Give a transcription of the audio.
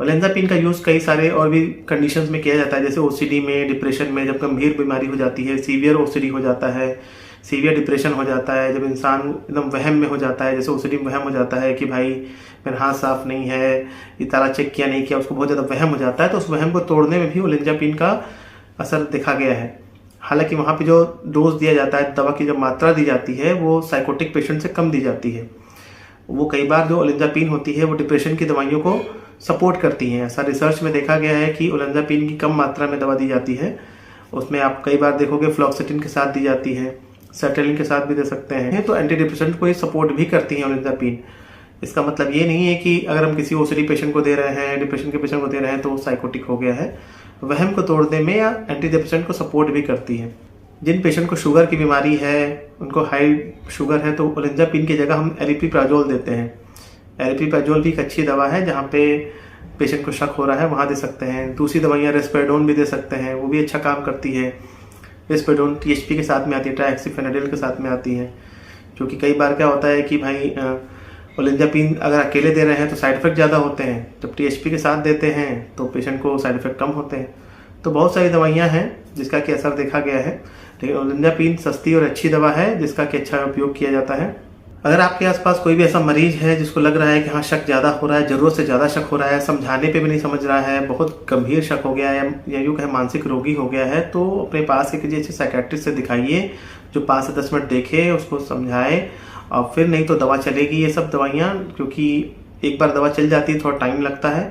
ओलेंजापिन का यूज़ कई सारे और भी कंडीशंस में किया जाता है, जैसे ओसीडी में, डिप्रेशन में, जब गंभीर बीमारी हो जाती है, सीवियर ओसीडी हो जाता है, सीवियर डिप्रेशन हो जाता है, जब इंसान एकदम वहम में हो जाता है, जैसे ओसीडी में वहम हो जाता है कि भाई मेरा हाथ साफ नहीं है, ये ताला चेक किया नहीं किया, उसको बहुत ज़्यादा वहम हो जाता है, तो उस वहम को तोड़ने में भी ओलेंजापिन का असर देखा गया है। हालांकि वहाँ पे जो डोज दिया जाता है, दवा की जो मात्रा दी जाती है, वो साइकोटिक पेशेंट से कम दी जाती है। वो कई बार जो ओलेंजापिन होती है वो डिप्रेशन की दवाइयों को सपोर्ट करती हैं। ऐसा रिसर्च में देखा गया है कि ओलेंजापिन की कम मात्रा में दवा दी जाती है, उसमें आप कई बार देखोगे फ्लॉक्सिटिन के साथ दी जाती है, सर्टेलिन के साथ भी दे सकते हैं, तो एंटी डिप्रेशन को ये सपोर्ट भी करती है ओलेंजापिन। इसका मतलब ये नहीं है कि अगर हम किसी ओसीडी पेशेंट को दे रहे हैं, डिप्रेशन के पेशेंट को दे रहे हैं तो वो साइकोटिक हो गया है। वहम को तोड़ने में या एंटी डिप्रेशन को सपोर्ट भी करती है। जिन पेशेंट को शुगर की बीमारी है, उनको हाई शुगर है, तो ओलेंजापिन की जगह हम एरिप्रिप्राजोल देते हैं। एरिप्रिप्राजोल भी एक अच्छी दवा है, जहाँ पे पेशेंट को शक हो रहा है वहाँ दे सकते हैं। दूसरी दवाइयाँ रेस्पेडोन भी दे सकते हैं, वो भी अच्छा काम करती है। रेस्पेडोन टीएचपी के साथ में आती है, ट्राइहेक्सिफेनाडिल के साथ में आती है। क्योंकि कई बार क्या होता है कि भाई ओलेंजापिन अगर अकेले दे रहे हैं तो साइड इफेक्ट ज़्यादा होते हैं, जब टीएचपी के साथ देते हैं तो पेशेंट को साइड इफेक्ट कम होते हैं। तो बहुत सारी दवाइयाँ हैं जिसका कि असर देखा गया है, लेकिन ओलेंजापिन सस्ती और अच्छी दवा है जिसका कि अच्छा उपयोग किया जाता है। अगर आपके आसपास कोई भी ऐसा मरीज है जिसको लग रहा है कि हाँ शक ज़्यादा हो रहा है, ज़रूरत से ज़्यादा शक हो रहा है, समझाने पे भी नहीं समझ रहा है, बहुत गंभीर शक हो गया है या यूँ कहें मानसिक रोगी हो गया है, तो अपने पास के किसी अच्छे साइकेट्रिस्ट से दिखाइए जो 5 से 10 मिनट देखे, उसको समझाए, और फिर नहीं तो दवा चलेगी। ये सब दवाइयाँ, क्योंकि एक बार दवा चल जाती है थोड़ा टाइम लगता है।